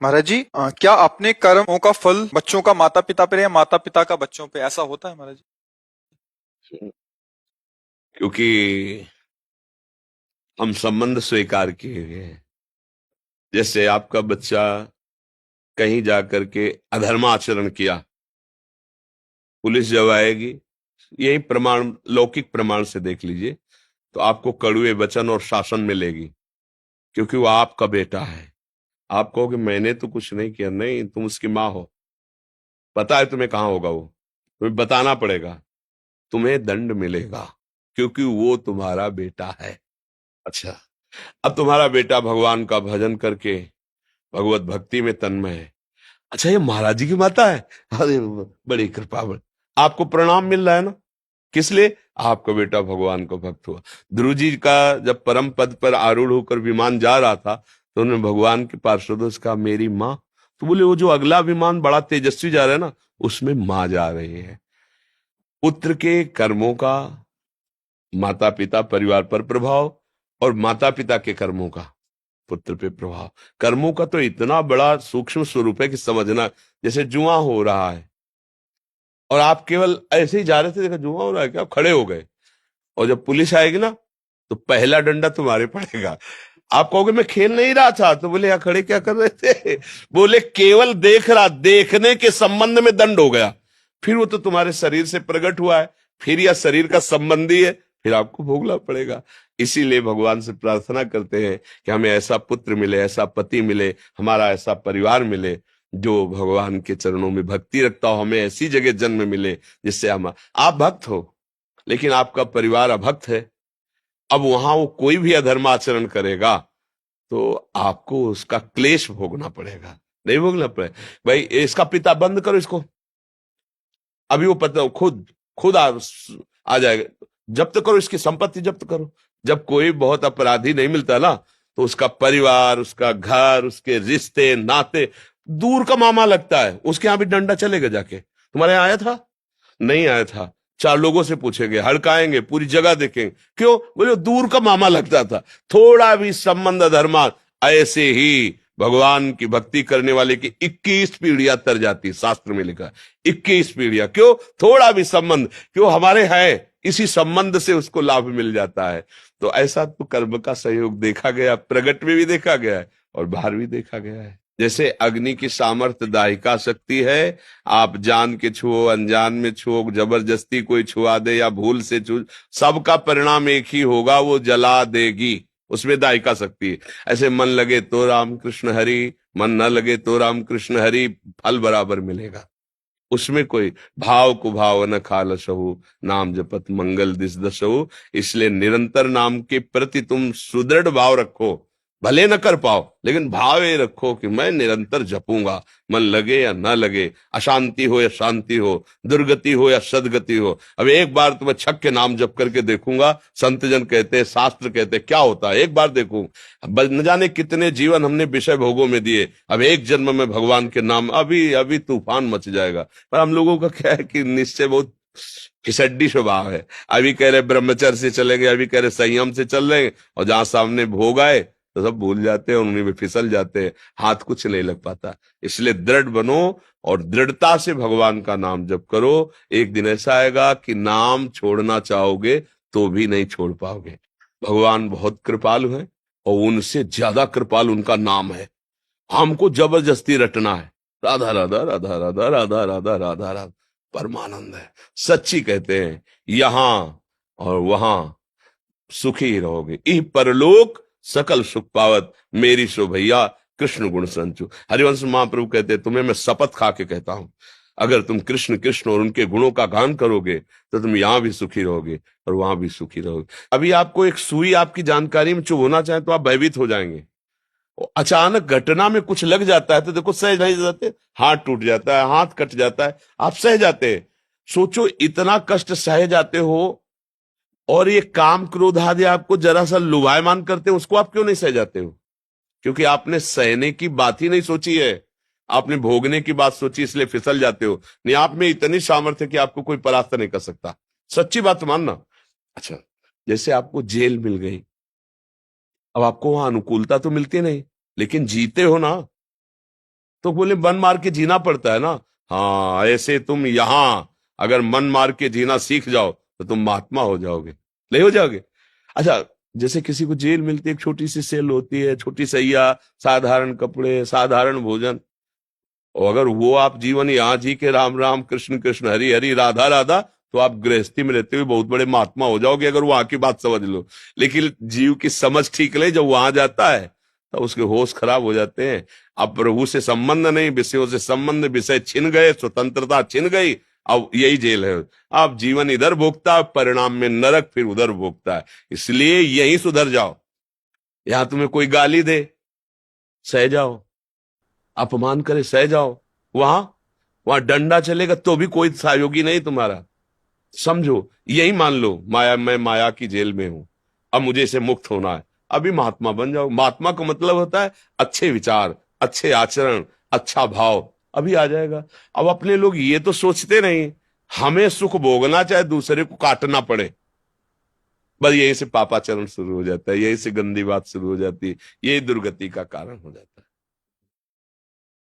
महाराज जी, क्या अपने कर्मों का फल बच्चों का माता पिता पे या माता पिता का बच्चों पे, ऐसा होता है महाराज जी? क्योंकि हम संबंध स्वीकार किए हुए हैं। जैसे आपका बच्चा कहीं जाकर के अधर्म आचरण किया, पुलिस जब आएगी, यही प्रमाण लौकिक प्रमाण से देख लीजिए, तो आपको कड़वे वचन और शासन मिलेगी, क्योंकि वो आपका बेटा है। आप कहोगे मैंने तो कुछ नहीं किया, नहीं, तुम उसकी माँ हो, पता है तुम्हें कहाँ होगा वो, तुम्हें बताना पड़ेगा, तुम्हें दंड मिलेगा, क्योंकि वो तुम्हारा बेटा है। अच्छा, अब तुम्हारा बेटा भगवान का भजन करके भगवत भक्ति में तन्मय है। अच्छा, ये महाराज जी की माता है, अरे बड़ी कृपा, बड़ी आपको प्रणाम मिल रहा है ना, किस लिए? आपका बेटा भगवान का भक्त हुआ। ध्रुव जी का जब परम पद पर आरूढ़ होकर विमान जा रहा था, तो उन्होंने भगवान के पार्षदों से कहा मेरी माँ, तो बोले वो जो अगला विमान बड़ा तेजस्वी जा रहा है ना, उसमें माँ जा रही है। पुत्र के कर्मों का माता पिता परिवार पर प्रभाव, और माता पिता के कर्मों का पुत्र पे प्रभाव। कर्मों का तो इतना बड़ा सूक्ष्म स्वरूप है कि समझना, जैसे जुआ हो रहा है और आप केवल ऐसे ही जा रहे थे, देखा जुआ हो रहा है क्या, आप खड़े हो गए, और जब पुलिस आएगी ना, तो पहला डंडा तुम्हारे पड़ेगा। आप कहोगे मैं खेल नहीं रहा था, तो बोले यहाँ खड़े क्या कर रहे थे? बोले केवल देख रहा, देखने के संबंध में दंड हो गया, फिर वो तो तुम्हारे शरीर से प्रकट हुआ है, फिर यह शरीर का संबंधी है, फिर आपको भोगना पड़ेगा। इसीलिए भगवान से प्रार्थना करते हैं कि हमें ऐसा पुत्र मिले, ऐसा पति मिले, हमारा ऐसा परिवार मिले जो भगवान के चरणों में भक्ति रखता हो, हमें ऐसी जगह जन्म मिले जिससे हम, आप भक्त हो लेकिन आपका परिवार अभक्त है, अब वहां वो कोई भी अधर्म आचरण करेगा तो आपको उसका क्लेश भोगना पड़ेगा, नहीं भोगना पड़ेगा। भाई इसका पिता बंद करो इसको, अभी वो पता खुद खुद आ जाएगा, जब्त करो इसकी संपत्ति, जब्त करो। जब कोई बहुत अपराधी नहीं मिलता ना, तो उसका परिवार, उसका घर, उसके रिश्ते नाते, दूर का मामा लगता है, उसके यहां भी डंडा चलेगा जाके, तुम्हारे यहां आया था, नहीं आया था, चार लोगों से पूछेंगे, हड़काएंगे, पूरी जगह देखेंगे, क्यों? बोले दूर का मामा लगता था। थोड़ा भी संबंध धर्मा, ऐसे ही भगवान की भक्ति करने वाले की 21 पीढ़ियां तर जाती, शास्त्र में लिखा है 21 पीढ़ियां, क्यों? थोड़ा भी संबंध, क्यों? हमारे हैं, इसी संबंध से उसको लाभ मिल जाता है। तो ऐसा तो कर्म का सहयोग देखा गया, प्रगट में भी देखा गया है और बाहर भी देखा गया है। जैसे अग्नि की सामर्थ्य दाहिका शक्ति है, आप जान के छुओ, अनजान में छुओ, जबरदस्ती कोई छुआ दे या भूल से छू, सबका परिणाम एक ही होगा, वो जला देगी, उसमें दाहिका शक्ति है। ऐसे मन लगे तो राम कृष्ण हरि, मन न लगे तो राम कृष्ण हरि, फल बराबर मिलेगा। उसमें कोई भाव कुभाव न खालसहु, नाम जपत मंगल दिस दसहु। इसलिए निरंतर नाम के प्रति तुम सुदृढ़ भाव रखो, भले न कर पाओ लेकिन भाव ये रखो कि मैं निरंतर जपूंगा, मन लगे या ना लगे, अशांति हो या शांति हो, दुर्गति हो या सदगति हो। अब एक बार तो मैं छक के नाम जप करके देखूंगा, संत जन कहते हैं, शास्त्र कहते हैं, क्या होता है एक बार देखूं। न जाने कितने जीवन हमने विषय भोगों में दिए, अब एक जन्म में भगवान के नाम, अभी अभी तूफान मच जाएगा। पर हम लोगों का क्या है कि निश्चय बहुत फिसड्डी स्वभाव है, अभी कह रहे ब्रह्मचर्य से चलेंगे, अभी कह रहे संयम से चल रहे हैं, और जहां सामने भोग आए तो सब भूल जाते हैं, उन्हीं में फिसल जाते हैं, हाथ कुछ नहीं लग पाता। इसलिए दृढ़ बनो और दृढ़ता से भगवान का नाम जप करो। एक दिन ऐसा आएगा कि नाम छोड़ना चाहोगे तो भी नहीं छोड़ पाओगे। भगवान बहुत कृपालु है और उनसे ज्यादा कृपालु उनका नाम है। हमको जबरदस्ती रटना है, राधा राधा राधा राधा राधा राधा राधा राधा, परमानंद है। सच्ची कहते हैं, यहां और वहां सुखी रहोगे, इह परलोक सकल सुख पावत, मेरी सो भैया कृष्ण गुण संचु। हरिवंश महाप्रभु कहते हैं, तुम्हें मैं शपथ खा के कहता हूं, अगर तुम कृष्ण कृष्ण और उनके गुणों का गान करोगे तो तुम यहां भी सुखी रहोगे और वहां भी सुखी रहोगे। अभी आपको एक सुई आपकी जानकारी में चुभ होना चाहे तो आप भयभीत हो जाएंगे, अचानक घटना में कुछ लग जाता है तो देखो सह नहीं जाते, हाथ टूट जाता है, हाथ कट जाता है, आप सह जाते हैं। सोचो इतना कष्ट सह जाते हो, और ये काम क्रोध आदि आपको जरा सा लुभायमान करते हैं, उसको आप क्यों नहीं सह जाते हो? क्योंकि आपने सहने की बात ही नहीं सोची है, आपने भोगने की बात सोची, इसलिए फिसल जाते हो। नहीं, आप में इतनी सामर्थ्य कि आपको कोई परास्त नहीं कर सकता, सच्ची बात मानना। अच्छा, जैसे आपको जेल मिल गई, अब आपको वहां अनुकूलता तो मिलती नहीं, लेकिन जीते हो ना, तो बोले मन मार के जीना पड़ता है ना। हाँ, ऐसे तुम यहां अगर मन मार के जीना सीख जाओ तो तुम महात्मा हो जाओगे, नहीं हो जाओगे। अच्छा, जैसे किसी को जेल मिलती है, एक छोटी सी सेल होती है, छोटी सैया, साधारण कपड़े, साधारण भोजन, और अगर वो आप जीवन यहां जी के राम राम कृष्ण कृष्ण हरि हरि राधा राधा, तो आप गृहस्थी में रहते हुए बहुत बड़े महात्मा हो जाओगे, अगर वहां की बात समझ लो। लेकिन जीव की समझ ठीक नहीं, जब वहां जाता है तो उसके होश खराब हो जाते हैं। अब प्रभु से संबंध नहीं, विषयों से संबंध, विषय छिन गए, स्वतंत्रता छिन गई, अब यही जेल है। अब जीवन इधर भोगता है, परिणाम में नरक फिर उधर भोगता है। इसलिए यहीं सुधर जाओ। यहां तुम्हें कोई गाली दे, सह जाओ, अपमान करे, सह जाओ। वहां वहां डंडा चलेगा तो भी कोई सहयोगी नहीं तुम्हारा। समझो, यही मान लो माया, मैं माया की जेल में हूं, अब मुझे इसे मुक्त होना है, अभी महात्मा बन जाओ। महात्मा का मतलब होता है अच्छे विचार, अच्छे आचरण, अच्छा भाव, अभी आ जाएगा। अब अपने लोग ये तो सोचते नहीं, हमें सुख भोगना चाहे दूसरे को काटना पड़े, बस यही से पापाचरण शुरू हो जाता है, यही से गंदी बात शुरू हो जाती है, यही दुर्गति का कारण हो जाता है।